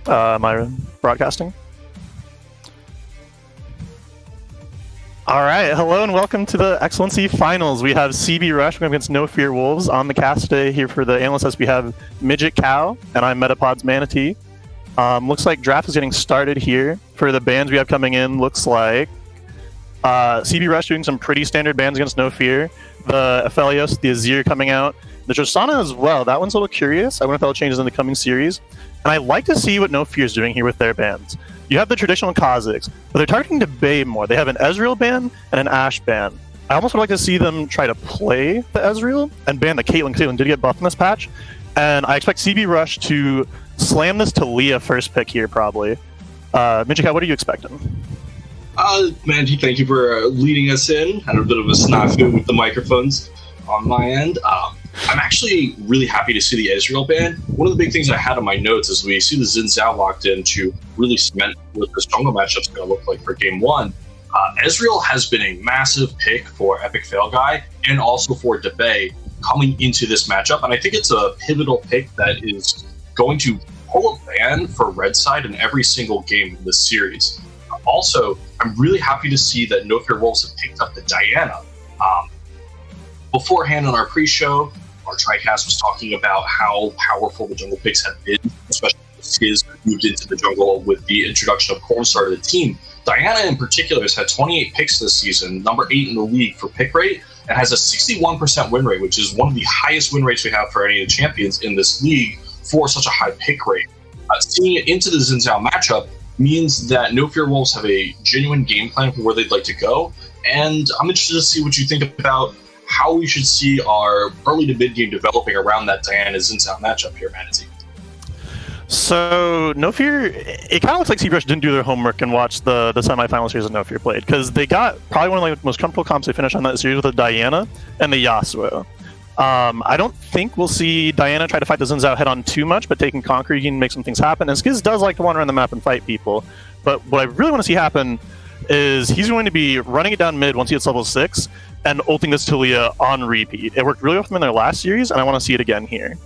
Am I broadcasting? All right, hello and welcome to the Excellency Finals. We have CB Rush going against No Fear Wolves. On the cast today here for the analysts, we have Midget Cow, and I'm Metapod's Manatee. Looks like draft is getting started here. For the bans we have coming in, looks like CB Rush doing some pretty standard bans against No Fear. The Aphelios, the Azir coming out. The Tristana as well. That one's a little curious. I wonder if that'll change in the coming series. And I like to see what No Fear is doing here with their bans. You have the traditional Kha'Zix, but they're targeting Debay more. They have an Ezreal ban and an Ashe ban. I almost would like to see them try to play the Ezreal and ban the Caitlyn. Caitlyn did get buffed in this patch. And I expect CB Rush to slam this to Leah first pick here, probably. Mijika, what are you expecting? Manji, thank you for leading us in. Had a bit of a snafu with the microphones on my end. I'm actually really happy to see the Ezreal ban. One of the big things I had on my notes is we see the Xin Zhao locked in to really cement what this jungle matchup's going to look like for game one. Ezreal has been a massive pick for Epic Fail Guy and also for Debay coming into this matchup, and I think it's a pivotal pick that is going to pull a ban for Red Side in every single game in this series. Also, I'm really happy to see that No Fear Wolves have picked up the Diana. Beforehand on our pre-show, our TriCast was talking about how powerful the jungle picks have been, especially as Skiz moved into the jungle with the introduction of Cornstar to the team. Diana in particular has had 28 picks this season, number 8 in the league for pick rate, and has a 61% win rate, which is one of the highest win rates we have for any of the champions in this league for such a high pick rate. Seeing it into the Xin Zhao matchup means that No Fear Wolves have a genuine game plan for where they'd like to go, and I'm interested to see what you think about how we should see our early to mid game developing around that Diana Xin Zhao matchup here, Manatee. So, No Fear, it kind of looks like CB Rush didn't do their homework and watch the semifinal series that No Fear played, because they got probably one of the most comfortable comps they finished on that series with the Diana and the Yasuo. I don't think we'll see Diana try to fight the Xin Zhao head-on too much, but taking Conquer, you can make some things happen. And Skiz does like to wander around the map and fight people. But what I really want to see happen is he's going to be running it down mid once he hits level 6 and ulting this Talia on repeat. It worked really well for them in their last series, and I want to see it again here.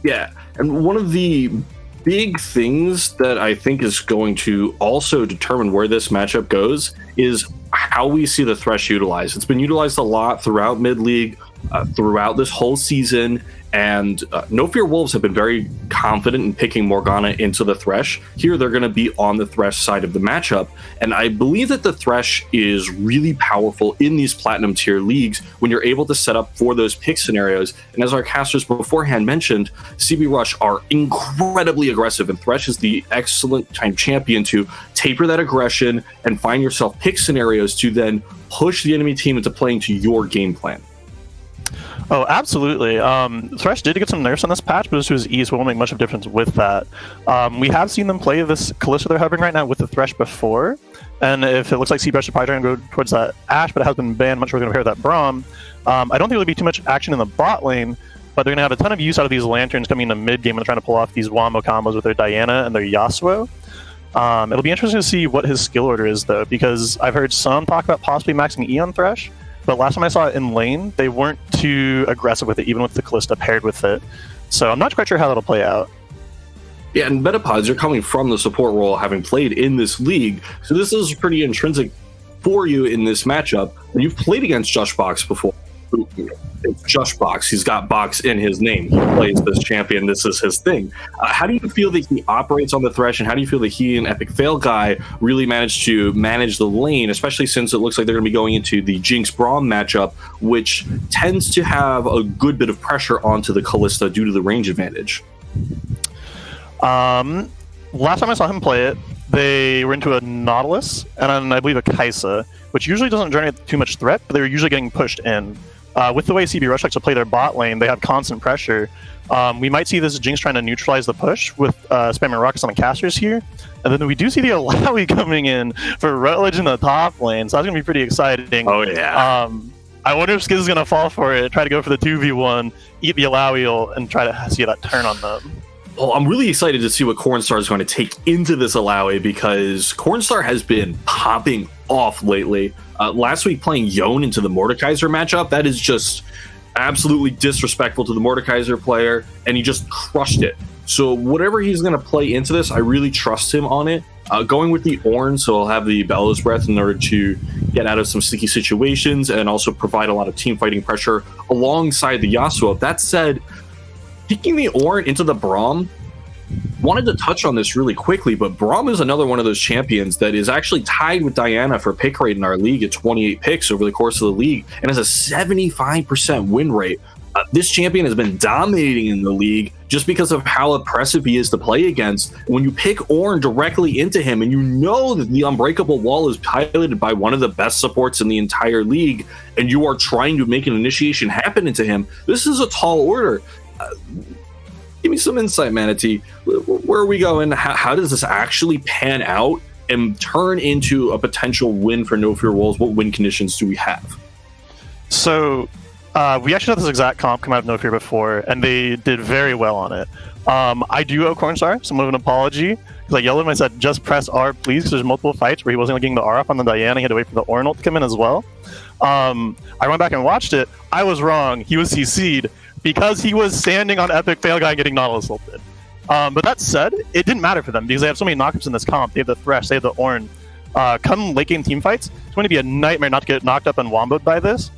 Yeah, and one of the big things that I think is going to also determine where this matchup goes is how we see the Thresh utilized. It's been utilized a lot throughout mid-league, throughout this whole season, and No Fear Wolves have been very confident in picking Morgana into the Thresh. Here they're going to be on the Thresh side of the matchup, and I believe that the Thresh is really powerful in these Platinum tier leagues when you're able to set up for those pick scenarios. And as our casters beforehand mentioned, CB Rush are incredibly aggressive, and Thresh is the excellent time champion to taper that aggression and find yourself pick scenarios to then push the enemy team into playing to your game plan. Oh, absolutely. Thresh did get some nerfs on this patch, but to his ease won't make much of a difference with that. We have seen them play this Kalista they're hovering right now with the Thresh before, and if it looks like CBR should probably try and go towards that Ashe, but it has been banned, much more going to pair with that Braum. I don't think there'll be too much action in the bot lane, but they're going to have a ton of use out of these Lanterns coming into mid-game and trying to pull off these Wombo combos with their Diana and their Yasuo. It'll be interesting to see what his skill order is, though, because I've heard some talk about possibly maxing E on Thresh, but last time I saw it in lane, they weren't too aggressive with it, even with the Kalista paired with it. So I'm not quite sure how that'll play out. Yeah, and Metapods, you're coming from the support role, having played in this league, so this is pretty intrinsic for you in this matchup. And you've played against Jushbox before. It's Jushbox. He's got box in his name. He plays this champion. This is his thing. How do you feel that he operates on the Thresh, and how do you feel that he and Epic Fail Guy really managed to manage the lane, especially since it looks like they're going to be going into the Jinx Braum matchup, which tends to have a good bit of pressure onto the Kalista due to the range advantage? Last time I saw him play it, they were into a Nautilus and I believe a Kaisa, which usually doesn't generate too much threat, but they were usually getting pushed in. With the way CB Rush likes to play their bot lane, they have constant pressure. We might see this Jinx trying to neutralize the push with spamming rockets on the casters here. And then we do see the Alawi coming in for Rutledge in the top lane, so that's going to be pretty exciting. Oh, yeah. I wonder if Skiz is going to fall for it, try to go for the 2v1, eat the Alawi ult, and try to see that turn on them. Well, I'm really excited to see what Cornstar is going to take into this Alawi, because Cornstar has been popping off lately. Last week playing Yone into the Mordekaiser matchup, that is just absolutely disrespectful to the Mordekaiser player, and he just crushed it. So whatever he's going to play into this, I really trust him on it. Going with the Ornn, so he'll have the Bellows Breath in order to get out of some sticky situations and also provide a lot of team fighting pressure alongside the Yasuo. That said, picking the Ornn into the Braum, wanted to touch on this really quickly, but Braum is another one of those champions that is actually tied with Diana for pick rate in our league at 28 picks over the course of the league and has a 75% win rate. This champion has been dominating in the league just because of how oppressive he is to play against. When you pick Ornn directly into him and you know that the Unbreakable Wall is piloted by one of the best supports in the entire league and you are trying to make an initiation happen into him, this is a tall order. Give me some insight, Manatee. Where are we going? How does this actually pan out and turn into a potential win for No Fear Wolves? What win conditions do we have? So we actually had this exact comp come out of No Fear before, and they did very well on it. I do owe Cornstar somewhat of an apology, because I yelled at him and I said, just press R, please, because there's multiple fights where he wasn't getting the R off on the Diana. He had to wait for the Ornn ult to come in as well. I went back and watched it. I was wrong. He was CC'd because he was standing on Epic Fail Guy getting Nautilus ulted. But that said, it didn't matter for them because they have so many knockups in this comp. They have the Thresh, they have the Ornn. Come late game team fights, it's going to be a nightmare not to get knocked up and womboed by this.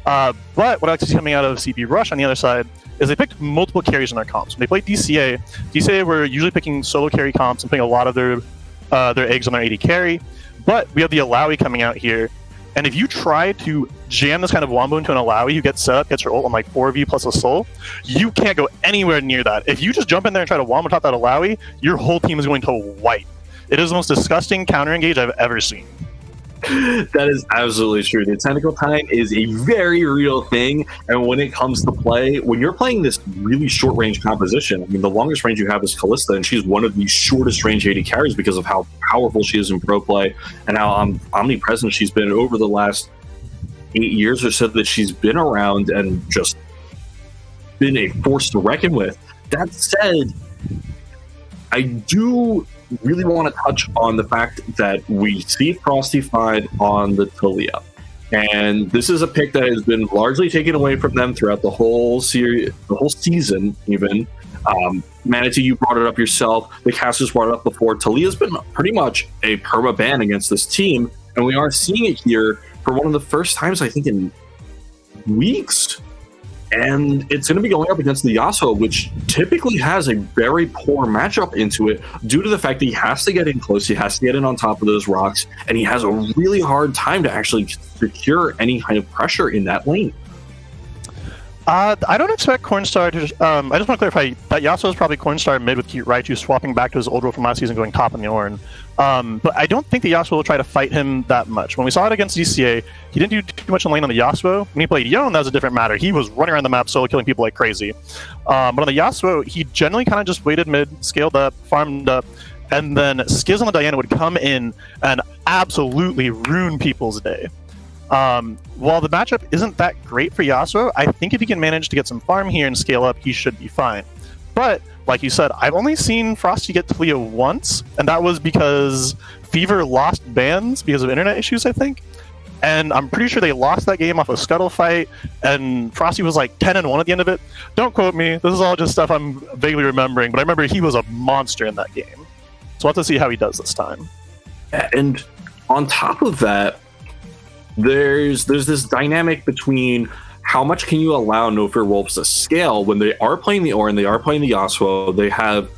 But what I like to see coming out of CB Rush on the other side is they picked multiple carries in their comps. When they played DCA were usually picking solo carry comps and putting a lot of their eggs on their AD carry. But we have the Alawi coming out here, and if you try to jam this kind of wombo into an Alawi who gets set up, gets her ult on like 4v plus a soul, you can't go anywhere near that. If you just jump in there and try to wombo top that Alawi, your whole team is going to wipe. It is the most disgusting counter engage I've ever seen. That is absolutely true. The technical time is a very real thing, and when it comes to play, when you're playing this really short range composition, I mean, the longest range you have is Callista, and she's one of the shortest range AD carries because of how powerful she is in pro play and how omnipresent she's been over the last 8 years or so that she's been around and just been a force to reckon with. That said, I do really want to touch on the fact that we see Frostyfied on the Talia. And this is a pick that has been largely taken away from them throughout the whole series, the whole season, even. Manatee, you brought it up yourself. The casters brought it up before. Talia's been pretty much a perma ban against this team, and we are seeing it here for one of the first times, I think, in weeks. And it's going to be going up against the Yasuo, which typically has a very poor matchup into it due to the fact that he has to get in close, he has to get in on top of those rocks, and he has a really hard time to actually secure any kind of pressure in that lane. I don't expect Cornstar to just, I just want to clarify that Yasuo is probably Cornstar mid with Cute Raichu swapping back to his old role from last season going top on the Ornn. But I don't think the Yasuo will try to fight him that much. When we saw it against DCA, he didn't do too much in lane on the Yasuo. When he played Yone, that was a different matter. He was running around the map solo killing people like crazy. But on the Yasuo, he generally kind of just waited mid, scaled up, farmed up, and then Skiz on the Diana would come in and absolutely ruin people's day. While the matchup isn't that great for Yasuo, I think if he can manage to get some farm here and scale up, he should be fine. But, like you said, I've only seen Frosty get Talia once, and that was because Fever lost bans because of internet issues, I think. And I'm pretty sure they lost that game off a Scuttle fight, and Frosty was like 10-1 at the end of it. Don't quote me, this is all just stuff I'm vaguely remembering, but I remember he was a monster in that game. So we'll have to see how he does this time. And on top of that, there's this dynamic between how much can you allow No Fear Wolves to scale when they are playing the Ornn, they are playing the Yasuo, they have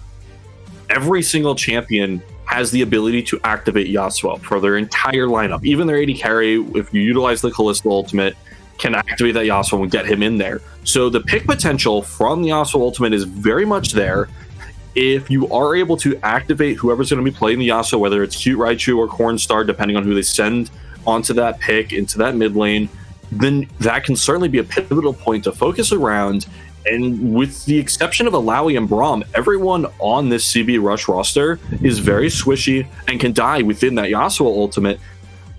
every single champion has the ability to activate Yasuo for their entire lineup. Even their AD carry, if you utilize the Callisto ultimate, can activate that Yasuo and get him in there. So the pick potential from the Yasuo ultimate is very much there. If you are able to activate whoever's going to be playing the Yasuo, whether it's Cute Raichu or Cornstar, depending on who they send onto that pick, into that mid lane, then that can certainly be a pivotal point to focus around. And with the exception of Alawi and Braum, everyone on this CB Rush roster is very swishy and can die within that Yasuo ultimate.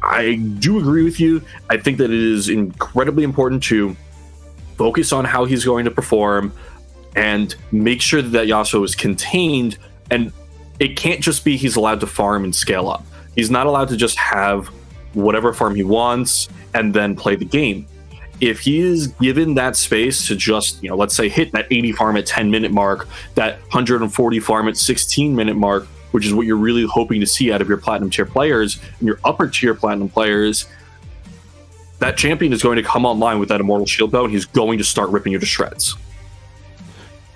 I do agree with you. I think that it is incredibly important to focus on how he's going to perform and make sure that that Yasuo is contained. And it can't just be he's allowed to farm and scale up. He's not allowed to just have whatever farm he wants and then play the game. if he is given that space to just, let's say hit that 80 farm at 10-minute mark, that 140 farm at 16-minute mark, which is what you're really hoping to see out of your platinum tier players and your upper tier platinum players, that champion is going to come online with that immortal shield bow, and he's going to start ripping you to shreds.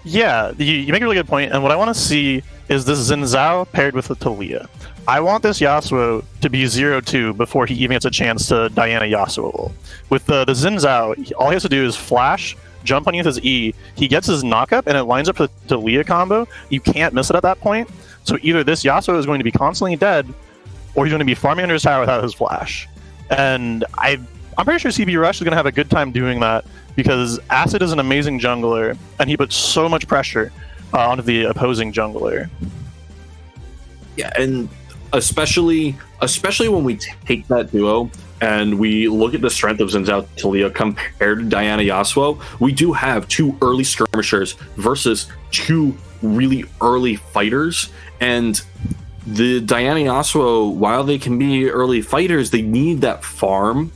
Yeah, you make a really good point, and what I want to see is this Xin Zhao paired with the Talia. I want this Yasuo to be 0-2 before he even gets a chance to Diana Yasuo ult. With the Xin Zhao, all he has to do is flash, jump on you with his E, he gets his knockup, and it lines up for the Talia combo. You can't miss it at that point. So either this Yasuo is going to be constantly dead, or he's going to be farming under his tower without his flash. And I'm pretty sure CB Rush is going to have a good time doing that, because Acid is an amazing jungler, and he puts so much pressure onto the opposing jungler. Yeah, and especially when we take that duo and we look at the strength of Xin Zhao Talia compared to Diana Yasuo, we do have 2 early skirmishers versus 2 really early fighters. And the Diana Yasuo, while they can be early fighters, they need that farm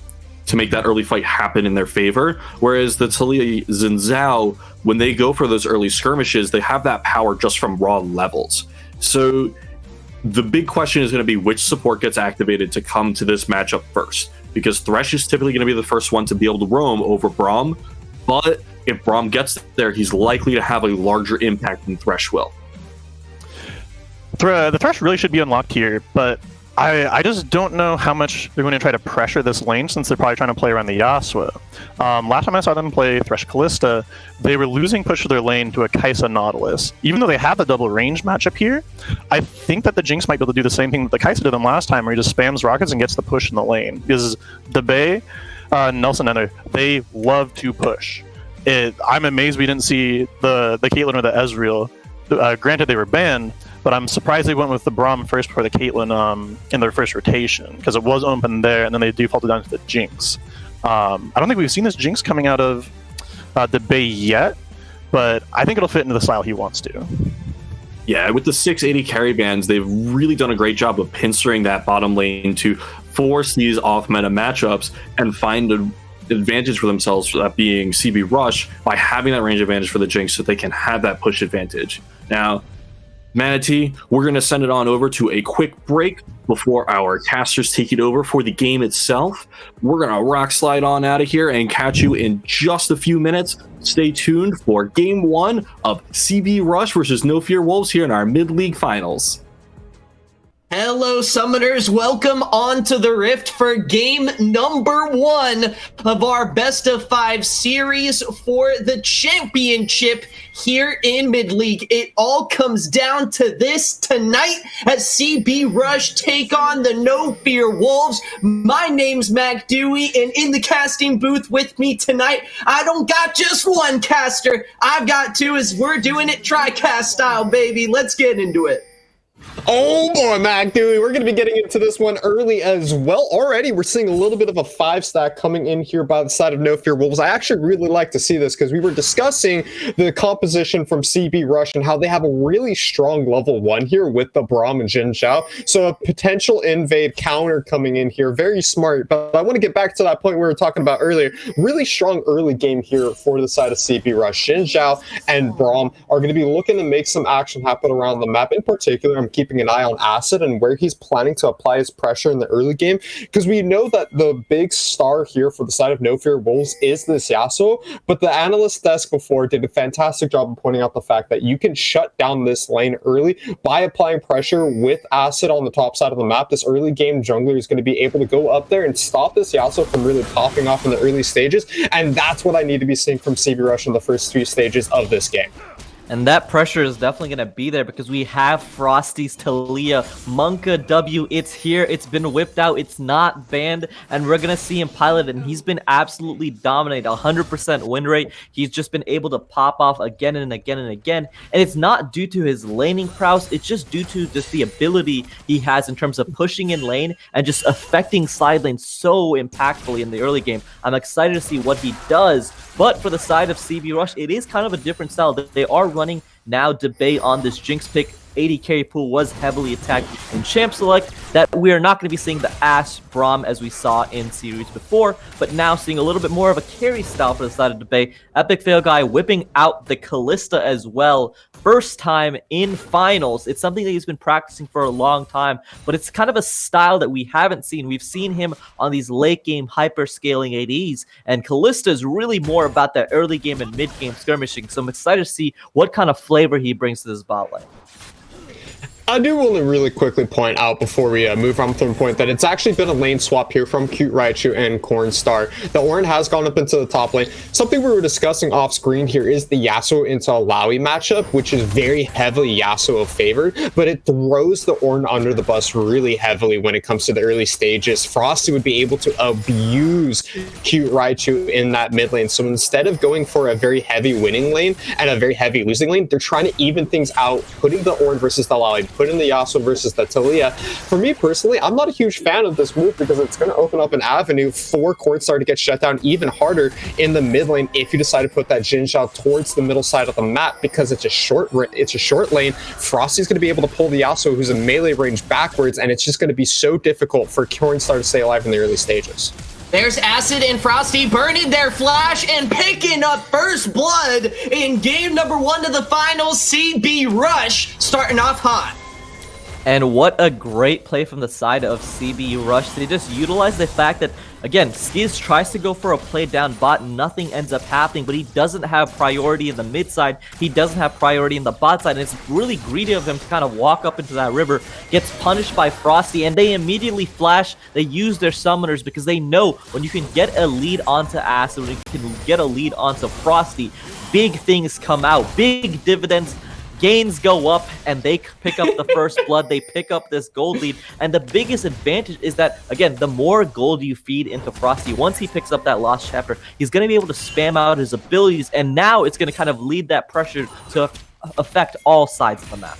to make that early fight happen in their favor. Whereas the Talia Xin Zhao, when they go for those early skirmishes, they have that power just from raw levels. So the big question is going to be which support gets activated to come to this matchup first, because Thresh is typically going to be the first one to be able to roam over Braum, but if Braum gets there, he's likely to have a larger impact than Thresh will. The Thresh really should be unlocked here, but I just don't know how much they're going to try to pressure this lane, since they're probably trying to play around the Yasuo. Last time I saw them play Thresh Callista, they were losing push of their lane to a Kai'Sa Nautilus. Even though they have a double range matchup here, I think that the Jinx might be able to do the same thing that the Kai'Sa did them last time, where he just spams rockets and gets the push in the lane. Because the Bay, Nelson Ender, they love to push. I'm amazed we didn't see the Caitlyn or the Ezreal. Granted, they were banned, but I'm surprised they went with the Braum first before the Caitlyn in their first rotation, because it was open there, and then they defaulted down to the Jinx. I don't think we've seen this Jinx coming out of the Bay yet, but I think it'll fit into the style he wants to. Yeah, with the 680 carry bands, they've really done a great job of pincering that bottom lane to force these off-meta matchups and find an advantage for themselves, for that being CB Rush, by having that range advantage for the Jinx so they can have that push advantage. Now, Manatee, we're going to send it on over to a quick break before our casters take it over for the game itself. We're going to rock slide on out of here and catch you in just a few minutes. Stay tuned for Game 1 of CB Rush versus No Fear Wolves here in our Mid-League Finals. Hello, Summoners. Welcome onto the Rift for game number 1 of our Best of 5 series for the championship here in Mid-League. It all comes down to this tonight as CB Rush take on the No Fear Wolves. My name's Mac Dewey, and in the casting booth with me tonight, I don't got just one caster. I've got 2, as we're doing it tri-cast style, baby. Let's get into it. Oh boy, Mac Dewey, we're going to be getting into this one early as well. Already, we're seeing a little bit of a 5-stack coming in here by the side of No Fear Wolves. I actually really like to see this because we were discussing the composition from CB Rush and how they have a really strong level 1 here with the Braum and Xin Zhao. So a potential invade counter coming in here. Very smart. But I want to get back to that point we were talking about earlier. Really strong early game here for the side of CB Rush. Xin Zhao and Braum are going to be looking to make some action happen around the map. In particular, I'm keeping an eye on Acid and where he's planning to apply his pressure in the early game, because we know that the big star here for the side of No Fear Wolves is this Yasuo, but the analyst desk before did a fantastic job of pointing out the fact that you can shut down this lane early by applying pressure with Acid on the top side of the map. This early game jungler is going to be able to go up there and stop this Yasuo from really popping off in the early stages, and that's what I need to be seeing from CB Rush in the first 3 stages of this game. And that pressure is definitely going to be there because we have Frosty's Talia. Monka W, it's here. It's been whipped out. It's not banned. And we're going to see him pilot it. And he's been absolutely dominant. 100% win rate. He's just been able to pop off again and again and again. And it's not due to his laning prowess. It's just due to just the ability he has in terms of pushing in lane and just affecting side lane so impactfully in the early game. I'm excited to see what he does But for the side of CB Rush, it is kind of a different style. They are running now debate on this Jinx pick. 80 carry pool was heavily attacked in Champ Select, that we are not going to be seeing the Ashe Braum as we saw in series before, but now seeing a little bit more of a carry style for the side of debate. Epic Fail Guy whipping out the Callista as well. First time in finals. It's something that he's been practicing for a long time, but it's kind of a style that we haven't seen. We've seen him on these late game hyper scaling ADs, and Callista is really more about that early game and mid game skirmishing. So I'm excited to see what kind of flavor he brings to this bot lane. I do want to really quickly point out before we move on from the point that it's actually been a lane swap here from Cute Raichu and Cornstar. The Ornn has gone up into the top lane. Something we were discussing off screen here is the Yasuo into Alawi matchup, which is very heavily Yasuo favored, but it throws the Ornn under the bus really heavily when it comes to the early stages. Frosty would be able to abuse Cute Raichu in that mid lane. So instead of going for a very heavy winning lane and a very heavy losing lane, they're trying to even things out, putting the Ornn versus the Alawi, put in the Yasuo versus the Taliyah. For me personally, I'm not a huge fan of this move because it's going to open up an avenue for Cornstar to get shut down even harder in the mid lane if you decide to put that Jin Xiao towards the middle side of the map, because it's a short lane. Frosty's going to be able to pull the Yasuo, who's in melee range, backwards, and it's just going to be so difficult for Cornstar to stay alive in the early stages. There's Acid and Frosty burning their flash and picking up first blood in game number 1 of the finals. CB Rush starting off hot. And what a great play from the side of CB Rush. They just utilize the fact that, again, Skiz tries to go for a play down bot, nothing ends up happening, but he doesn't have priority in the mid side, he doesn't have priority in the bot side, and it's really greedy of him to kind of walk up into that river, gets punished by Frosty, and they immediately flash. They use their summoners because they know when you can get a lead onto Acid, when you can get a lead onto Frosty, big things come out, big dividends. Gains go up, and they pick up the first blood. They pick up this gold lead, and the biggest advantage is that, again, the more gold you feed into Frosty, once he picks up that Lost Chapter, he's going to be able to spam out his abilities, and now it's going to kind of lead that pressure to affect all sides of the map.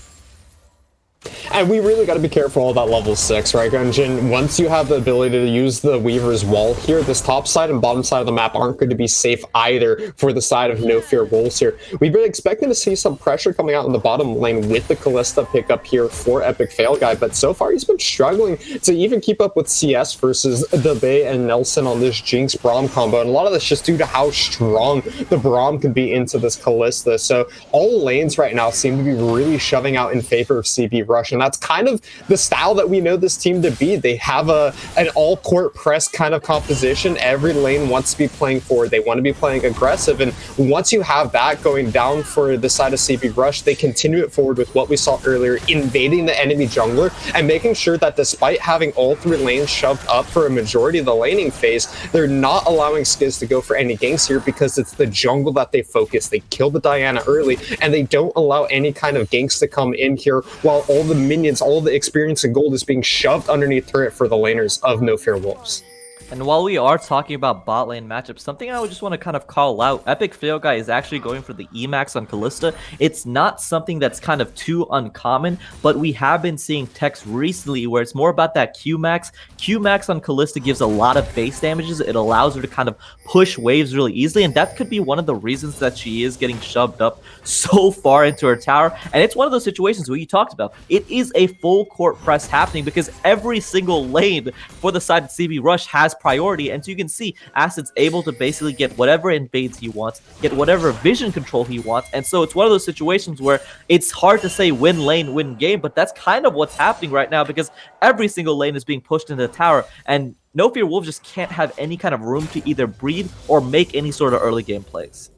And we really got to be careful of that level 6, right, Gunjin? Once you have the ability to use the Weaver's Wall here, this top side and bottom side of the map aren't going to be safe either for the side of No Fear Wolves here. We've been expecting to see some pressure coming out in the bottom lane with the Callista pickup here for Epic Fail Guy, but so far he's been struggling to even keep up with CS versus the Bay and Nelson on this Jinx Braum combo, and a lot of that's just due to how strong the Braum can be into this Callista. So all lanes right now seem to be really shoving out in favor of CB Rush, and that's kind of the style that we know this team to be. They have an all-court press kind of composition. Every lane wants to be playing forward. They want to be playing aggressive, and once you have that going down for the side of CB Rush, they continue it forward with what we saw earlier, invading the enemy jungler and making sure that despite having all 3 lanes shoved up for a majority of the laning phase, they're not allowing Skiz to go for any ganks here because it's the jungle that they focus. They kill the Diana early, and they don't allow any kind of ganks to come in here while all the minions, all the experience and gold is being shoved underneath turret for the laners of No Fear Wolves. And while we are talking about bot lane matchups, something I would just want to kind of call out, Epic Fail Guy is actually going for the Emax on Callista. It's not something that's kind of too uncommon, but we have been seeing techs recently where it's more about that Qmax. Qmax on Callista gives a lot of base damages. It allows her to kind of push waves really easily, and that could be one of the reasons that she is getting shoved up so far into her tower. And it's one of those situations where you talked about, it is a full court press happening because every single lane for the side of CB Rush has priority, and so you can see Acid's able to basically get whatever invades he wants, get whatever vision control he wants, and so it's one of those situations where it's hard to say win lane, win game, but that's kind of what's happening right now because every single lane is being pushed into the tower, and No Fear Wolves just can't have any kind of room to either breathe or make any sort of early game plays.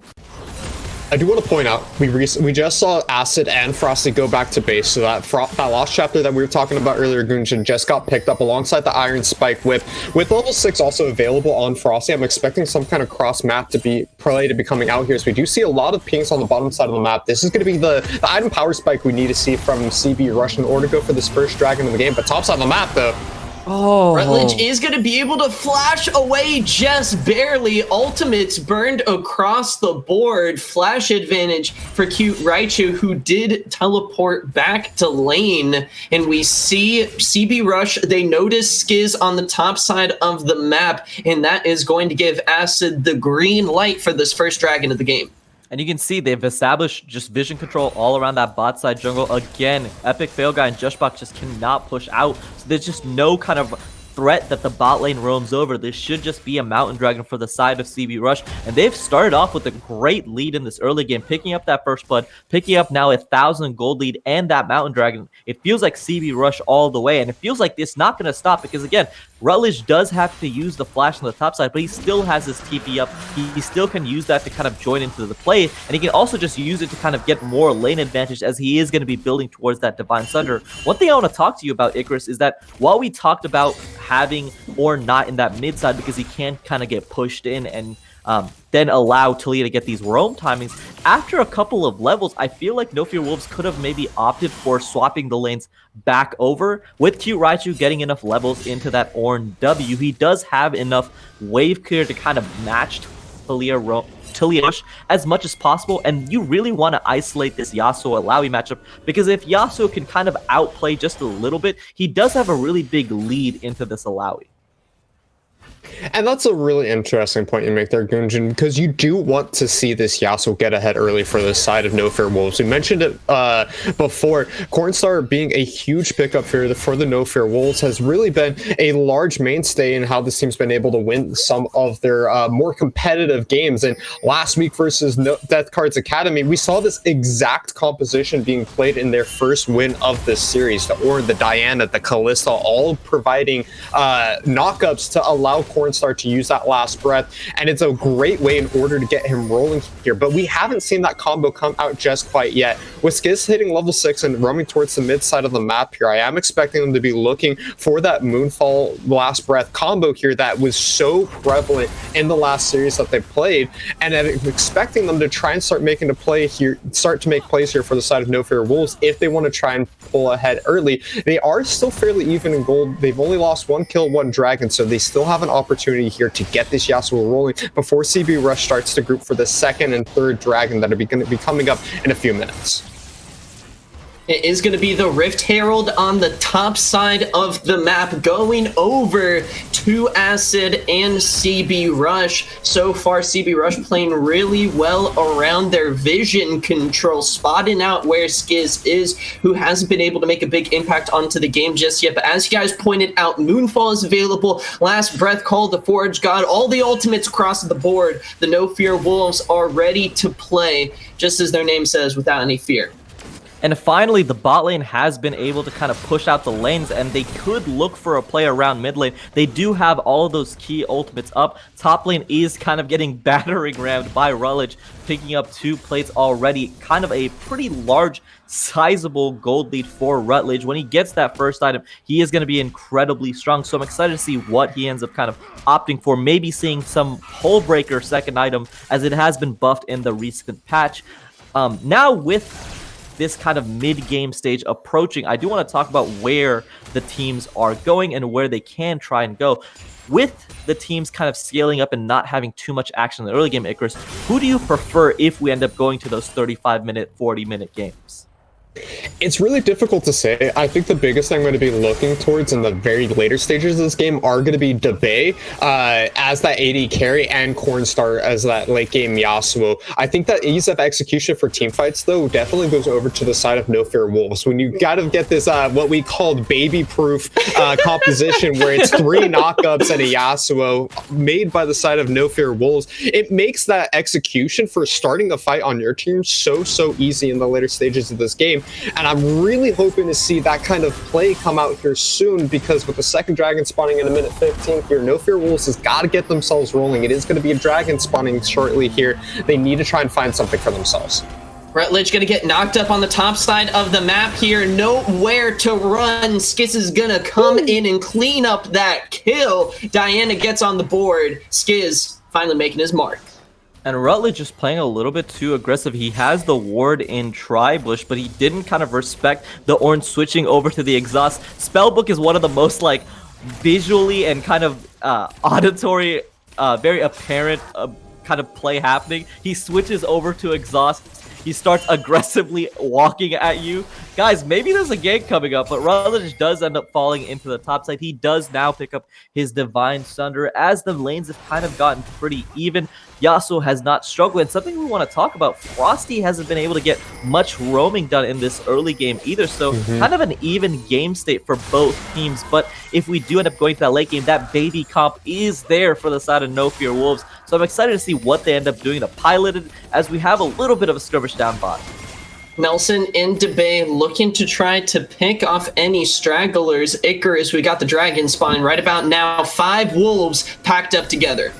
I do want to point out, we just saw Acid and Frosty go back to base, so that Lost Chapter that we were talking about earlier, Gunjin, just got picked up alongside the Iron Spike Whip. With level 6 also available on Frosty, I'm expecting some kind of cross-map to be coming out here, so we do see a lot of pings on the bottom side of the map. This is going to be the item power spike we need to see from CB Rush in order to go for this first dragon of the game, but top side of the map, though, Oh. Rutledge is going to be able to flash away just barely. Ultimates burned across the board. Flash advantage for Cute Raichu, who did teleport back to lane. And we see CB Rush. They notice Skiz on the top side of the map, and that is going to give Acid the green light for this first dragon of the game. And you can see they've established just vision control all around that bot side jungle. Again, Epic Fail Guy and Jushbok just cannot push out. So there's just no kind of threat that the bot lane roams over. This should just be a Mountain Dragon for the side of CB Rush. And they've started off with a great lead in this early game, picking up that first blood, picking up now 1,000 gold lead and that Mountain Dragon. It feels like CB Rush all the way. And it feels like it's not going to stop because, again, Rutledge does have to use the flash on the top side, but he still has his TP up. He still can use that to kind of join into the play, and he can also just use it to kind of get more lane advantage as he is going to be building towards that Divine Thunder. One thing I want to talk to you about, Icarus, is that while we talked about having or not in that mid side because he can kind of get pushed in and then allow Talia to get these roam timings, after a couple of levels, I feel like No Fear Wolves could have maybe opted for swapping the lanes back over. With Cute Raichu getting enough levels into that Ornn W, he does have enough wave clear to kind of match Talia Rush as much as possible, and you really want to isolate this Yasuo Alawi matchup because if Yasuo can kind of outplay just a little bit, he does have a really big lead into this Alawi. And that's a really interesting point you make there, Gunjan, because you do want to see this Yasuo get ahead early for the side of No Fear Wolves. We mentioned it before. Cornstar being a huge pickup for the No Fear Wolves has really been a large mainstay in how this team's been able to win some of their more competitive games. And last week versus Death Cards Academy, we saw this exact composition being played in their first win of this series. The Ornn, the Diana, the Kalista, all providing knockups to allow Cornstar to use that last breath, and it's a great way in order to get him rolling here. But we haven't seen that combo come out just quite yet. With Skiz hitting level 6 and roaming towards the mid side of the map here, I am expecting them to be looking for that Moonfall last breath combo here that was so prevalent in the last series that they played, and I'm expecting them to try and start to make plays here for the side of No Fear Wolves if they want to try and pull ahead early. They are still fairly even in gold. They've only lost 1 kill, 1 dragon, so they still have an opportunity here to get this Yasuo rolling before CB Rush starts to group for the second and third dragon that are going to be coming up in a few minutes. It is going to be the Rift Herald on the top side of the map going over to Acid and CB Rush. So far, CB Rush playing really well around their vision control, spotting out where Skiz is, who hasn't been able to make a big impact onto the game just yet. But as you guys pointed out, Moonfall is available. Last Breath, Call the Forge God, all the ultimates across the board. The No Fear Wolves are ready to play, just as their name says, without any fear. And finally, the bot lane has been able to kind of push out the lanes, and they could look for a play around mid lane. They do have all of those key ultimates up. Top lane is kind of getting battering rammed by Rutledge, picking up 2 plates already. Kind of a pretty large, sizable gold lead for Rutledge. When he gets that first item, he is going to be incredibly strong. So I'm excited to see what he ends up kind of opting for. Maybe seeing some Hull Breaker second item, as it has been buffed in the recent patch. Now with this kind of mid-game stage approaching, I do want to talk about where the teams are going and where they can try and go. With the teams kind of scaling up and not having too much action in the early game, Icarus, who do you prefer if we end up going to those 35-minute, 40-minute games? It's really difficult to say. I think the biggest thing I'm going to be looking towards in the very later stages of this game are going to be Debay as that AD carry and Cornstar as that late game Yasuo. I think that ease of execution for team fights, though, definitely goes over to the side of No Fear Wolves. When you got to get this what we called baby-proof composition where it's 3 knockups and a Yasuo made by the side of No Fear Wolves, it makes that execution for starting a fight on your team so easy in the later stages of this game. And I'm really hoping to see that kind of play come out here soon, because with the second dragon spawning in a minute 15 here, No Fear Wolves has got to get themselves rolling. It is going to be a dragon spawning shortly here. They need to try and find something for themselves. Rutledge gonna get knocked up on the top side of the map here. Nowhere to run. Skiz is gonna come in and clean up that kill. Diana gets on the board. Skiz finally making his mark. And Rutledge is playing a little bit too aggressive. He has the ward in Tri-Bush, but he didn't kind of respect the Ornn switching over to the exhaust. Spellbook is one of the most visually and kind of auditory, very apparent kind of play happening. He switches over to exhaust. He starts aggressively walking at you. Guys, maybe there's a gank coming up, but Rutledge does end up falling into the top side. He does now pick up his Divine Sunder as the lanes have kind of gotten pretty even. Yasuo has not struggled, and something we want to talk about, Frosty hasn't been able to get much roaming done in this early game either, so kind of an even game state for both teams. But if we do end up going to that late game, that baby comp is there for the side of No Fear Wolves, so I'm excited to see what they end up doing to pilot it, as we have a little bit of a skirmish down bot. Nelson in debate, looking to try to pick off any stragglers. Icarus, we got the Dragon Spine right about now. 5 wolves packed up together.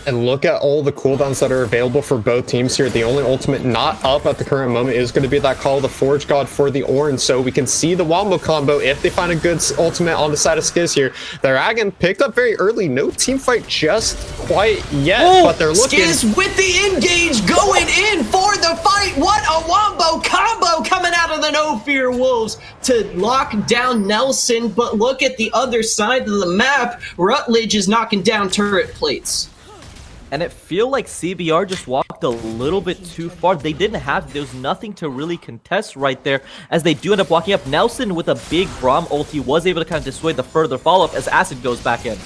And look at all the cooldowns that are available for both teams here. The only ultimate not up at the current moment is going to be that Call of the Forge God for the Orange. So we can see the Wombo combo if they find a good ultimate on the side of Skiz here. The Dragon picked up very early. No team fight just quite yet, but they're looking. Skiz with the engage going in for the fight. What a Wombo combo coming out of the No Fear Wolves to lock down Nelson. But look at the other side of the map. Rutledge is knocking down turret plates. And it feel like CBR just walked a little bit too far. They didn't have, there was nothing to really contest right there, as they do end up walking up. Nelson with a big Braum ulti was able to kind of dissuade the further follow-up as Acid goes back in.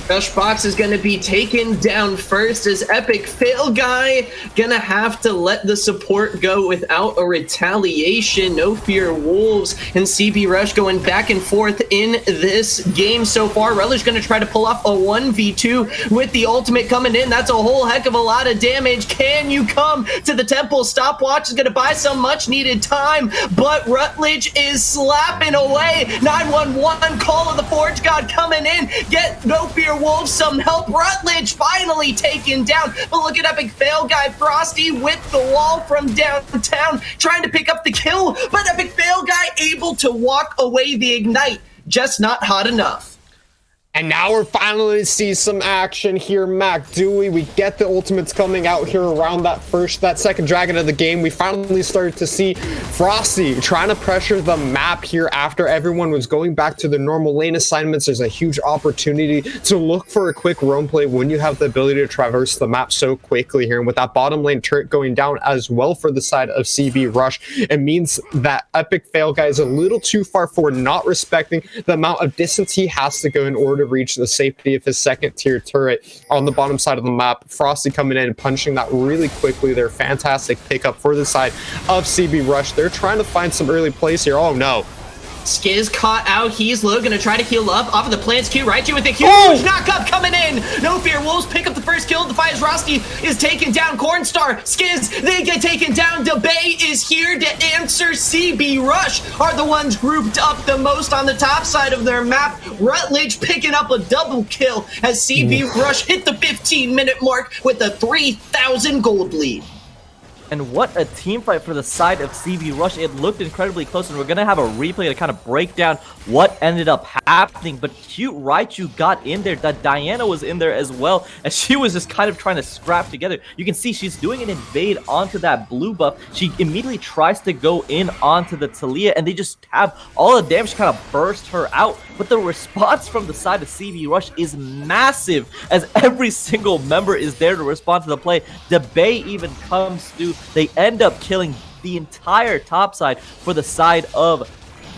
Rushbox is going to be taken down first as Epic Fail Guy going to have to let the support go without a retaliation. No Fear Wolves and CB Rush going back and forth in this game so far. Rutledge going to try to pull off a 1v2 with the ultimate coming in. That's a whole heck of a lot of damage. Can you come to the temple? Stopwatch is going to buy some much needed time, but Rutledge is slapping away. 911 Call of the Forge God coming in. Get No Fear Wolves some help. Rutledge finally taken down. But look at Epic Fail Guy. Frosty with the wall from downtown trying to pick up the kill, but Epic Fail Guy able to walk away the ignite. Just not hot enough. And now we're finally to see some action here, Mac Dewey. We get the ultimates coming out here around that second dragon of the game. We finally started to see Frosty trying to pressure the map here after everyone was going back to their normal lane assignments. There's a huge opportunity to look for a quick roam play when you have the ability to traverse the map so quickly here. And with that bottom lane turret going down as well for the side of CB Rush, it means that Epic Fail Guy is a little too far forward, not respecting the amount of distance he has to go in order to reach the safety of his second tier turret on the bottom side of the map. Frosty coming in and punching that really quickly. They're fantastic pickup for the side of CB Rush. They're trying to find some early plays here. Oh no. Skiz caught out. He's low, gonna try to heal up off of the plants Q. Raichu with a huge knock-up coming in. No Fear Wolves pick up the first kill. Defias Roski is taken down. Cornstar, Skiz, they get taken down. DeBay is here to answer. CB Rush are the ones grouped up the most on the top side of their map. Rutledge picking up a double kill as CB Rush hit the 15-minute mark with a 3,000 gold lead. And what a team fight for the side of CB Rush. It looked incredibly close, and we're going to have a replay to kind of break down what ended up happening. But cute Raichu got in there. That Diana was in there as well, and she was just kind of trying to scrap together. You can see she's doing an invade onto that blue buff. She immediately tries to go in onto the Talia, and they just have all the damage kind of burst her out. But the response from the side of CB Rush is massive, as every single member is there to respond to the play. DeBay even comes through. They end up killing the entire top side for the side of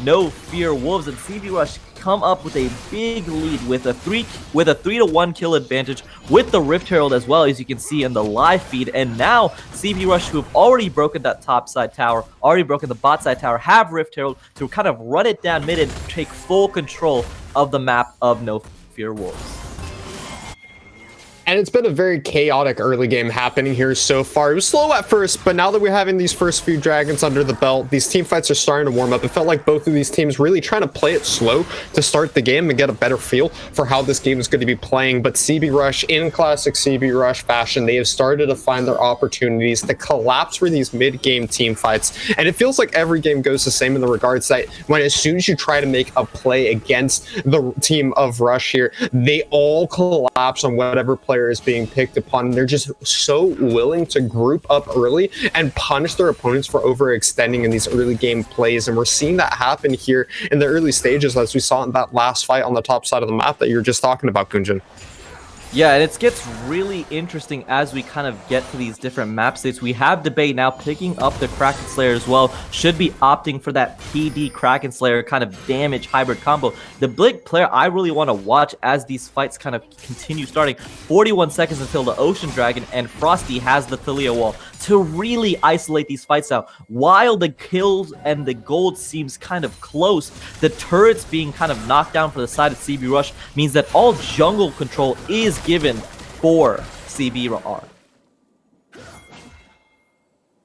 No Fear Wolves, and CB Rush come up with a big lead with a 3-1 kill advantage with the Rift Herald as well, as you can see in the live feed. And now CB Rush, who have already broken that top side tower, already broken the bot side tower, have Rift Herald to kind of run it down mid and take full control of the map of No Fear Wolves. And it's been a very chaotic early game happening here so far. It was slow at first, but now that we're having these first few dragons under the belt, these team fights are starting to warm up. It felt like both of these teams really trying to play it slow to start the game and get a better feel for how this game is going to be playing. But CB Rush, in classic CB Rush fashion, they have started to find their opportunities to collapse for these mid-game team fights. And it feels like every game goes the same in the regards that when as soon as you try to make a play against the team of Rush here, they all collapse on whatever play player is being picked upon. They're just so willing to group up early and punish their opponents for overextending in these early game plays. And we're seeing that happen here in the early stages, as we saw in that last fight on the top side of the map that you were just talking about, Gunjan. Yeah, and it gets really interesting as we kind of get to these different map states. We have Debate now picking up the Kraken Slayer as well. Should be opting for that PD Kraken Slayer kind of damage hybrid combo. The big player I really want to watch as these fights kind of continue starting. 41 seconds until the Ocean Dragon, and Frosty has the Thalia wall to really isolate these fights out. While the kills and the gold seems kind of close, the turrets being kind of knocked down for the side of CB Rush means that all jungle control is given for CBR.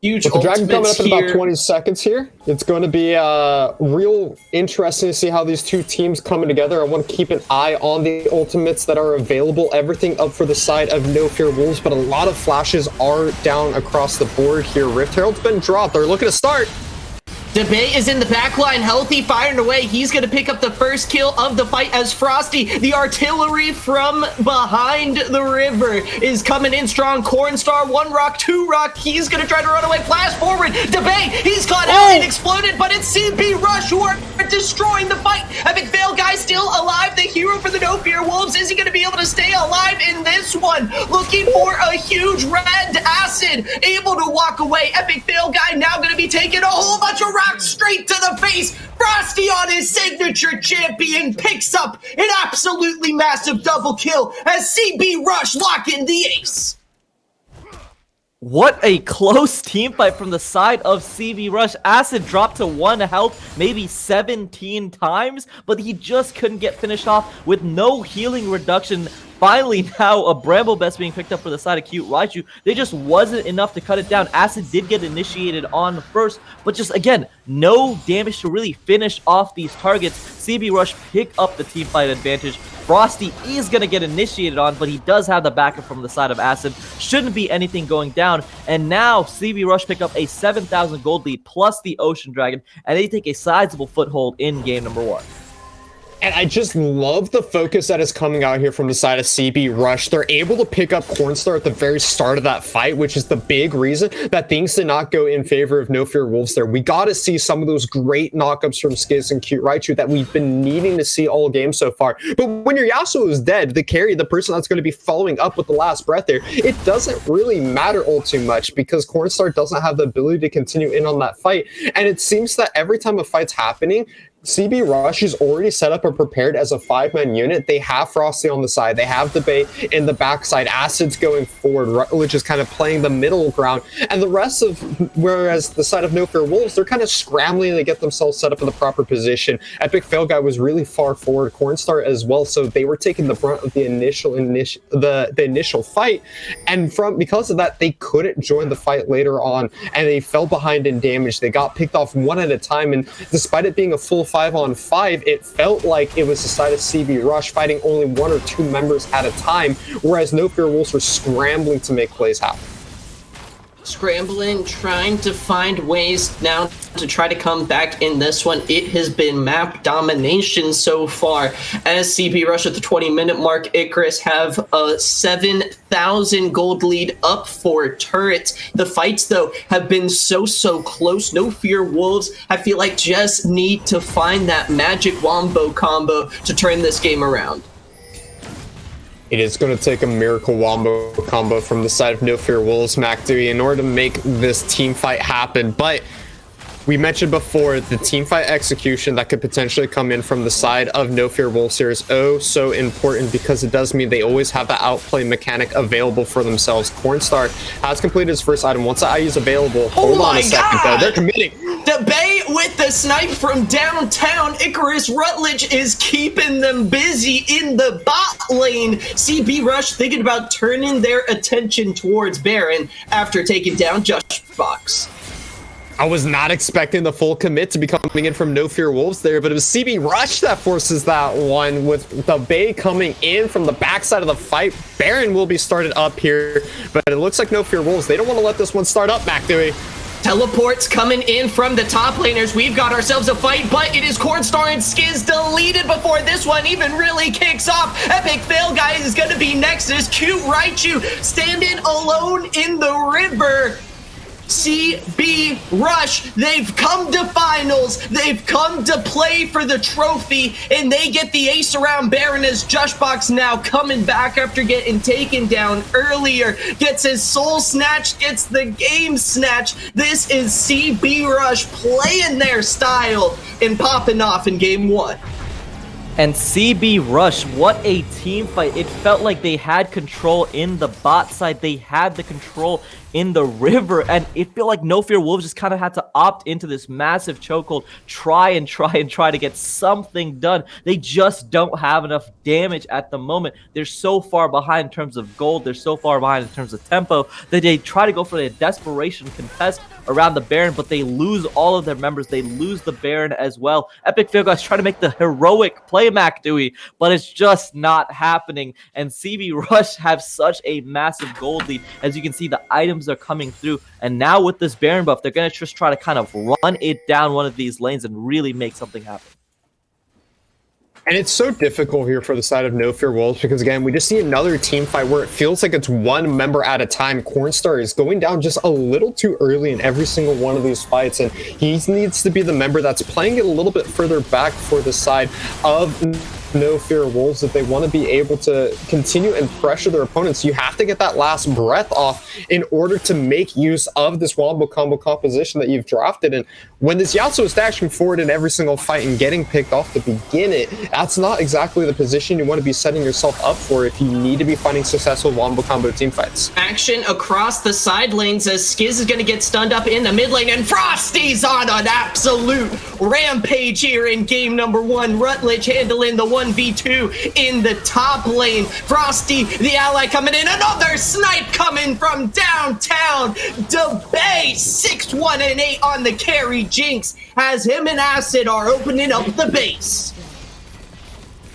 Huge With the Dragon coming up in here. about 20 seconds here, it's going to be real interesting to see how these two teams coming together. I want to keep an eye on the ultimates that are available. Everything up for the side of No Fear Wolves, but a lot of flashes are down across the board here. Rift Herald's been dropped. They're looking to start. Debate is in the back line, healthy, firing away. He's going to pick up the first kill of the fight as Frosty, the artillery from behind the river, is coming in strong. Cornstar, 1 rock, 2 rock. He's going to try to run away. Flash forward. Debate, he's caught out and exploded, but it's CB Rush who are destroying the fight. Epic Fail guy still alive. The hero for the No Fear Wolves. Is he going to be able to stay alive in this one? Looking for a huge red acid. Able to walk away. Epic Fail guy now going to be taking a whole bunch of rocks straight to the face. Frosty on his signature champion picks up an absolutely massive double kill as CB Rush lock in the ace. What a close team fight from the side of CB Rush. Acid dropped to 1 health maybe 17 times, but he just couldn't get finished off with no healing reduction. Finally, now a Bramble Best being picked up for the side of Cute Raichu. They just wasn't enough to cut it down. Acid did get initiated on first, but just again, no damage to really finish off these targets. CB Rush pick up the team fight advantage. Frosty is going to get initiated on, but he does have the backup from the side of Acid. Shouldn't be anything going down. And now CB Rush pick up a 7,000 gold lead plus the Ocean Dragon, and they take a sizable foothold in game number 1. And I just love the focus that is coming out here from the side of CB Rush. They're able to pick up Cornstar at the very start of that fight, which is the big reason that things did not go in favor of No Fear Wolves there. We got to see some of those great knockups from Skiz and Cute Raichu that we've been needing to see all game so far. But when your Yasuo is dead, the carry, the person that's going to be following up with the last breath there, it doesn't really matter all too much because Cornstar doesn't have the ability to continue in on that fight. And it seems that every time a fight's happening, CB Rush is already set up and prepared as a 5-man unit. They have Frosty on the side. They have Debate in the backside. Acid's going forward, which is kind of playing the middle ground. And the rest of, whereas the side of No Fear Wolves, they're kind of scrambling to get themselves set up in the proper position. Epic Fail guy was really far forward. Cornstar as well. So they were taking the brunt of the initial fight. And because of that, they couldn't join the fight later on. And they fell behind in damage. They got picked off one at a time. And despite it being a full 5-on-5, it felt like it was the side of CB Rush fighting only 1 or 2 members at a time, whereas No Fear Wolves were scrambling to make plays happen. Scrambling, trying to find ways now to try to come back in this one. It has been map domination so far as CB Rush at the 20-minute mark. Icarus have a 7,000 gold lead up for turrets. The fights, though, have been so close. No Fear Wolves, I feel like, just need to find that magic wombo combo to turn this game around. It is going to take a miracle wombo combo from the side of No Fear Wolves, MacDewey, in order to make this team fight happen. But we mentioned before the team fight execution that could potentially come in from the side of No Fear Wolves here is so important because it does mean they always have the outplay mechanic available for themselves. Cornstar has completed his first item. Once the IE is available, hold on a second though, they're committing. Debate with the snipe from downtown. Icarus Rutledge is keeping them busy in the bot lane. CB Rush thinking about turning their attention towards Baron after taking down Josh Fox. I was not expecting the full commit to be coming in from No Fear Wolves there, but it was CB Rush that forces that one with the Bay coming in from the backside of the fight. Baron will be started up here, but it looks like No Fear Wolves, they don't want to let this one start up, MacDewey. Teleports coming in from the top laners. We've got ourselves a fight, but it is Cornstar and Skiz deleted before this one even really kicks off. Epic Fail Guy is going to be next. Is Cute Raichu standing alone in the river. CB Rush, they've come to finals, they've come to play for the trophy, and they get the ace around Baron as Jushbox now coming back after getting taken down earlier, gets his soul snatched, gets the game snatched. This is CB Rush playing their style and popping off in game one. And CB Rush, what a team fight. It felt like they had control in the bot side. They had the control in the river, and it felt like No Fear Wolves just kind of had to opt into this massive chokehold, try to get something done. They just don't have enough damage at the moment. They're so far behind in terms of gold, they're so far behind in terms of tempo that they try to go for a desperation contest around the Baron, but they lose all of their members. They lose the Baron as well. Epic Fail Guys try to make the heroic play, MacDewey, but it's just not happening. And CB Rush have such a massive gold lead. As you can see, the items are coming through, and now with this Baron buff, they're going to just try to kind of run it down one of these lanes and really make something happen. And it's so difficult here for the side of No Fear Wolves because, again, we just see another team fight where it feels like it's one member at a time. Cornstar is going down just a little too early in every single one of these fights, and he needs to be the member that's playing it a little bit further back for the side of No Fear Wolves if they want to be able to continue and pressure their opponents. You have to get that last breath off in order to make use of this wombo combo composition that you've drafted. And when this Yasuo is dashing forward in every single fight and getting picked off to begin it, that's not exactly the position you want to be setting yourself up for if you need to be finding successful wombo combo team fights. Action across the side lanes as Skiz is going to get stunned up in the mid lane, and Frosty's on an absolute rampage here in game number one. Rutledge handling the 1v2 in the top lane. Frosty, the ally, coming in. Another snipe coming from downtown. DeBay, 6-1 and 8 on the carry. Jinx has him and Acid are opening up the base.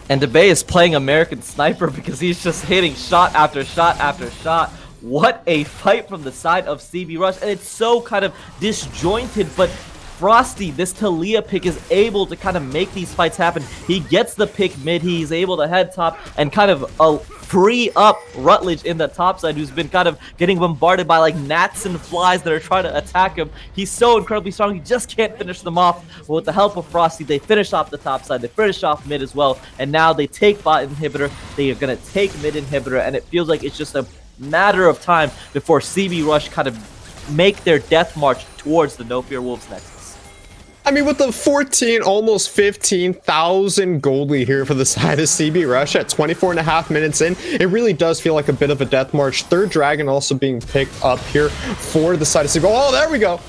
And DeBay is playing American Sniper because he's just hitting shot after shot after shot. What a fight from the side of CB Rush. And it's so kind of disjointed, but Frosty, this Talia pick, is able to kind of make these fights happen. He gets the pick mid, he's able to head top and kind of free up Rutledge in the top side, who's been kind of getting bombarded by like gnats and flies that are trying to attack him. He's so incredibly strong, he just can't finish them off. But with the help of Frosty, they finish off the top side, they finish off mid as well, and now they take bot inhibitor, they are going to take mid inhibitor, and it feels like it's just a matter of time before CB Rush kind of make their death march towards the No Fear Wolves next. I mean, with the 14, almost 15,000 gold lead here for the side of CB Rush at 24.5 minutes in, it really does feel like a bit of a death march. Third dragon also being picked up here for the side of CB. Oh, there we go.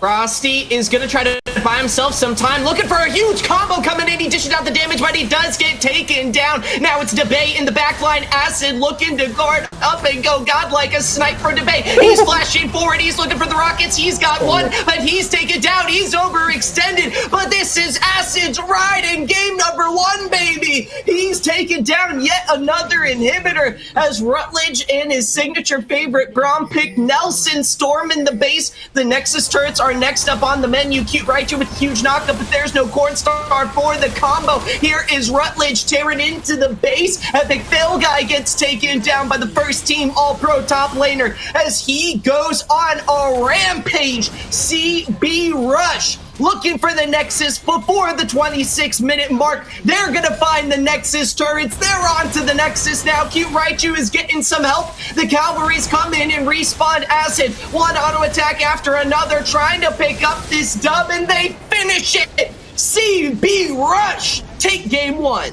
Frosty is going to try to buy himself some time, looking for a huge combo coming in. He dishes out the damage, but he does get taken down. Now it's DeBay in the backline. Acid looking to guard up and go godlike, a snipe for DeBay. He's flashing forward. He's looking for the rockets. He's got one, but he's taken down. He's overextended, but this is Acid's ride in game number one, baby. He's taken down yet another inhibitor as Rutledge and his signature favorite Braum pick Nelson storming the base. The Nexus turrets are next up on the menu. Cute Raichu with a huge knockup, but there's no Cornstar for the combo. Here is Rutledge tearing into the base. Epic Fail Guy gets taken down by the first team All-Pro top laner as he goes on a rampage. CB Rush looking for the Nexus before the 26-minute mark. They're gonna find the Nexus turrets. They're on to the Nexus now. Cute Raichu is getting some help. The Cavalry's come in and respawn Acid. One auto attack after another, trying to pick up this dub, and they finish it. CB Rush take game one.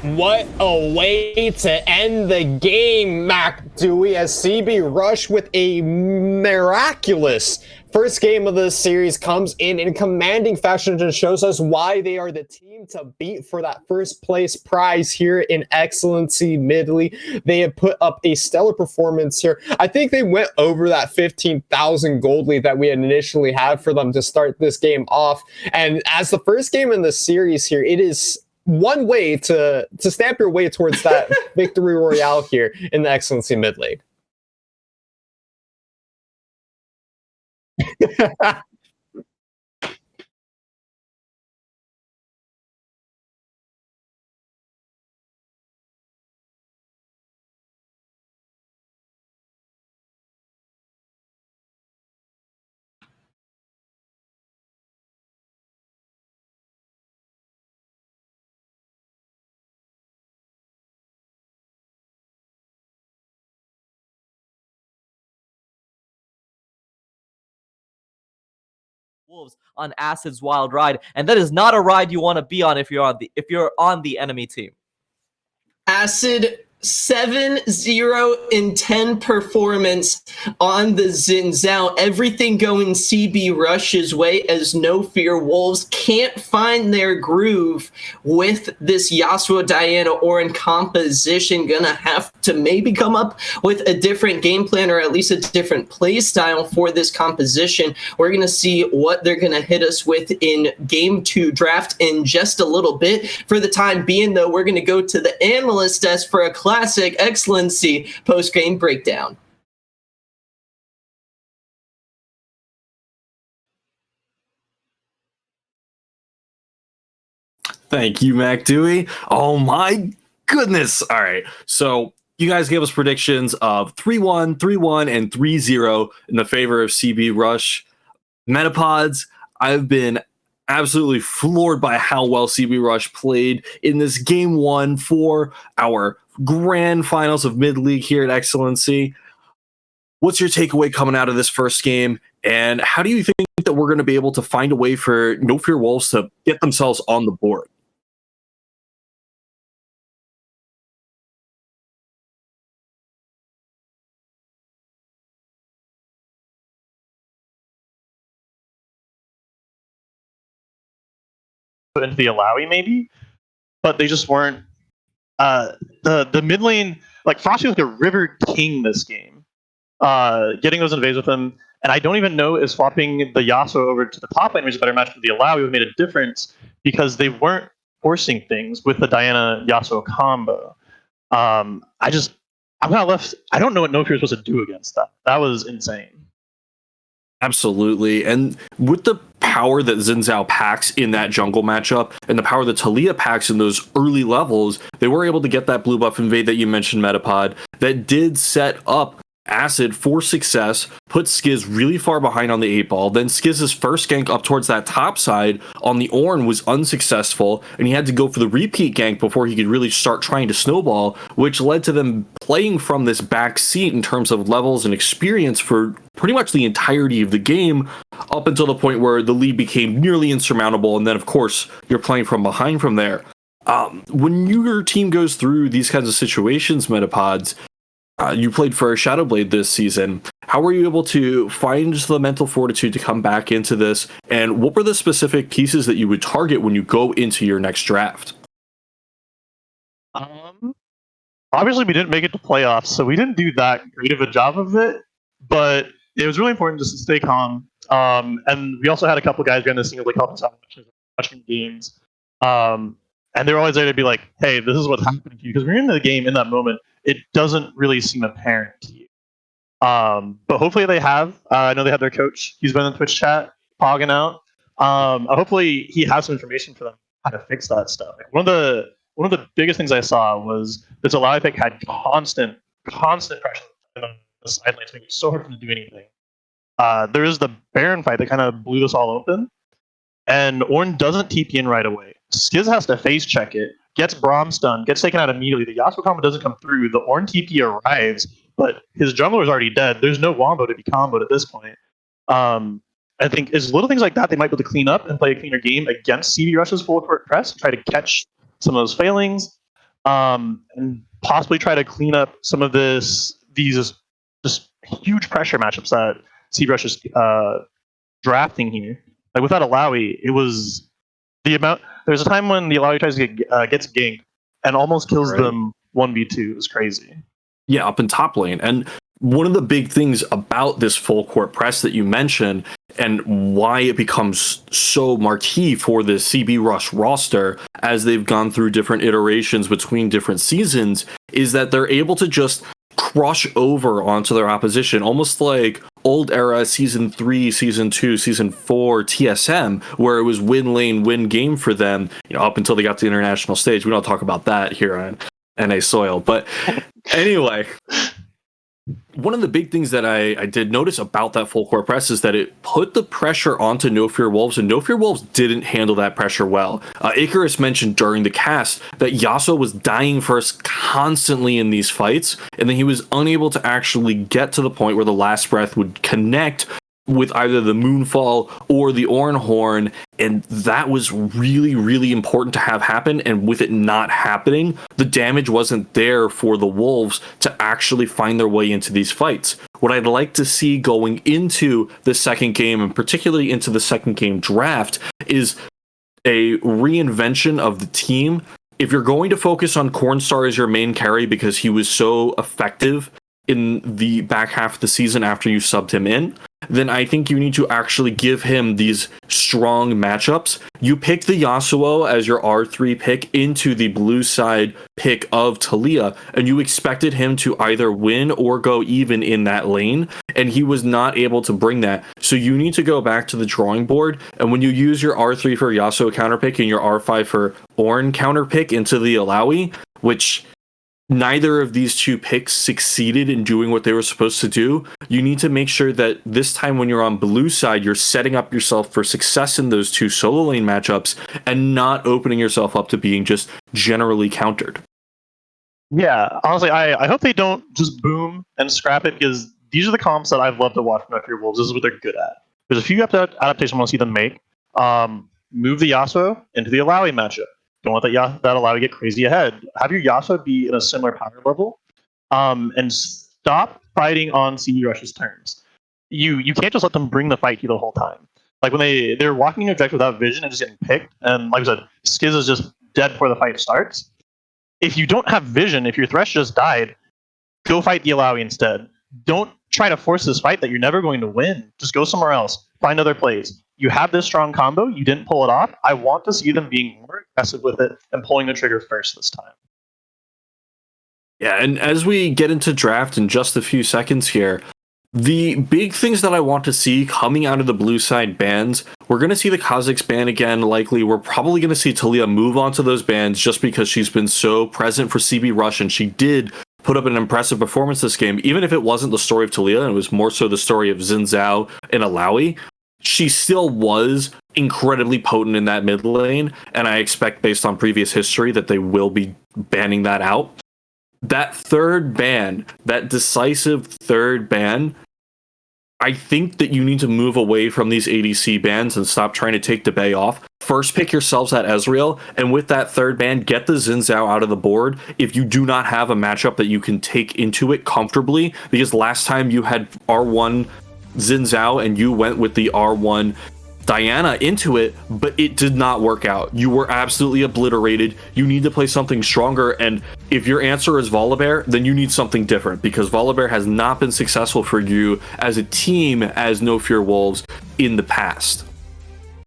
What a way to end the game, MacDewey, as CB Rush with a miraculous first game of the series comes in commanding fashion and shows us why they are the team to beat for that first place prize here in Excellency Midley. They have put up a stellar performance here. I think they went over that 15,000 gold lead that we had initially had for them to start this game off. And as the first game in the series here, it is one way to stamp your way towards that victory royale here in the Excellency Mid League. Wolves on Acid's wild ride, and that is not a ride you want to be on if you're on the enemy team. Acid 7-0-10 performance on the Xin Zhao. Everything going CB Rush's way as No Fear Wolves can't find their groove with this Yasuo Diana Orin composition. Gonna have to maybe come up with a different game plan or at least a different play style for this composition. We're gonna see what they're gonna hit us with in Game 2 draft in just a little bit. For the time being, though, we're gonna go to the analyst desk for a classic excellency post-game breakdown. Thank you, Mac Dewey. Oh my goodness. All right. So you guys gave us predictions of 3-1, 3-1, and 3-0 in the favor of CB Rush. Metapods, I've been absolutely floored by how well CB Rush played in this game 1 for our grand finals of mid-league here at Excellency. What's your takeaway coming out of this first game? And how do you think that we're going to be able to find a way for No Fear Wolves to get themselves on the board? Into the Alawi maybe, but they just weren't. The mid lane, like Frosty was like a river king this game, getting those invades with him, and I don't even know if swapping the Yasuo over to the top lane was a better match for the Alawi would have made a difference because they weren't forcing things with the Diana Yasuo combo. I'm kind of left. I don't know what No Fear was supposed to do against that. That was insane. Absolutely. And with the power that Xin Zhao packs in that jungle matchup and the power that Taliyah packs in those early levels, they were able to get that blue buff invade that you mentioned, Metapod, that did set up Acid for success, put Skiz really far behind on the 8-ball. Then Skiz's first gank up towards that top side on the Ornn was unsuccessful, and he had to go for the repeat gank before he could really start trying to snowball, which led to them playing from this back seat in terms of levels and experience for pretty much the entirety of the game, up until the point where the lead became nearly insurmountable, and then, of course, you're playing from behind from there. When your team goes through these kinds of situations, Metapods, you played for Shadowblade this season. How were you able to find the mental fortitude to come back into this? And what were the specific pieces that you would target when you go into your next draft? Obviously, we didn't make it to playoffs, so we didn't do that great of a job of it. But it was really important just to stay calm. And we also had a couple guys behind the scenes like helping us out watching games. And they were always there to be like, hey, this is what's happening to you. Because when you're in the game in that moment, it doesn't really seem apparent to you. But hopefully they have. I know they have their coach. He's been in the Twitch chat, pogging out. Hopefully he has some information for them how to fix that stuff. Like one of the biggest things I saw was this Alawi pick had constant pressure on the side lanes, making it so hard for them to do anything. There is the Baron fight that kind of blew this all open. And Ornn doesn't TP in right away. Skiz has to face check it, gets Braum stunned, gets taken out immediately. The Yasuo combo doesn't come through. The Ornn TP arrives, but his jungler is already dead. There's no Wombo to be comboed at this point. I think it's little things like that they might be able to clean up and play a cleaner game against CB Rush's full court press, try to catch some of those failings, and possibly try to clean up some of these just huge pressure matchups that CB Rush is drafting here. Like without Alawi, it was the amount. There's a time when the Alawi tries to gets ganked and almost kills them 1v2. It was crazy. Yeah, up in top lane. And one of the big things about this full court press that you mentioned and why it becomes so marquee for the CB Rush roster as they've gone through different iterations between different seasons is that they're able to just crush over onto their opposition, almost like old era season 3, season 2, season 4 TSM, where it was win lane, win game for them, up until they got to the international stage. We don't talk about that here on NA soil. But anyway, one of the big things that I did notice about that full court press is that it put the pressure onto No Fear Wolves, and No Fear Wolves didn't handle that pressure well. Icarus mentioned during the cast that Yasuo was dying first constantly in these fights, and then he was unable to actually get to the point where the last breath would connect with either the Moonfall or the Ornhorn, and that was really, really important to have happen. And with it not happening, the damage wasn't there for the Wolves to actually find their way into these fights. What I'd like to see going into the second game, and particularly into the second game draft, is a reinvention of the team. If you're going to focus on Cornstar as your main carry because he was so effective in the back half of the season after you subbed him in, then I think you need to actually give him these strong matchups. You pick the Yasuo as your R3 pick into the blue side pick of Taliyah, and you expected him to either win or go even in that lane, and he was not able to bring that. So you need to go back to the drawing board, and when you use your R3 for Yasuo counterpick and your R5 for Ornn counterpick into the Alawi, which neither of these two picks succeeded in doing what they were supposed to do, you need to make sure that this time when you're on blue side, you're setting up yourself for success in those two solo lane matchups and not opening yourself up to being just generally countered. Yeah, honestly, I hope they don't just boom and scrap it, because these are the comps that I've loved to watch from No Fear Wolves. This is what they're good at. There's a few adaptations I want to see them make. Move the Yasuo into the Alawi matchup. Don't let that Alawi get crazy ahead. Have your Yasuo be in a similar power level, and stop fighting on CB Rush's turns. You can't just let them bring the fight to you the whole time. Like when they're walking your objective without vision and just getting picked, and like I said, Skiz is just dead before the fight starts. If you don't have vision, if your Thresh just died, go fight the Alawi instead. Don't try to force this fight that you're never going to win. Just go somewhere else. Find other plays. You have this strong combo. You didn't pull it off. I want to see them being more aggressive with it and pulling the trigger first this time. Yeah, and as we get into draft in just a few seconds here, the big things that I want to see coming out of the blue side bans, we're going to see the Kha'Zix ban again, likely. We're probably going to see Taliyah move on to those bans just because she's been so present for CB Rush, and she did put up an impressive performance this game. Even if it wasn't the story of Taliyah, and it was more so the story of Xin Zhao and Alawi, she still was incredibly potent in that mid lane, and I expect, based on previous history, that they will be banning that out. That third ban, that decisive third ban, I think that you need to move away from these ADC bans and stop trying to take the Bay off. First, pick yourselves at Ezreal, and with that third ban, get the Xin Zhao out of the board if you do not have a matchup that you can take into it comfortably, because last time you had R1 Xin Zhao and you went with the R1 Diana into it, but it did not work out. You were absolutely obliterated. You need to play something stronger, and if your answer is Volibear, then you need something different, because Volibear has not been successful for you as a team as No Fear Wolves in the past.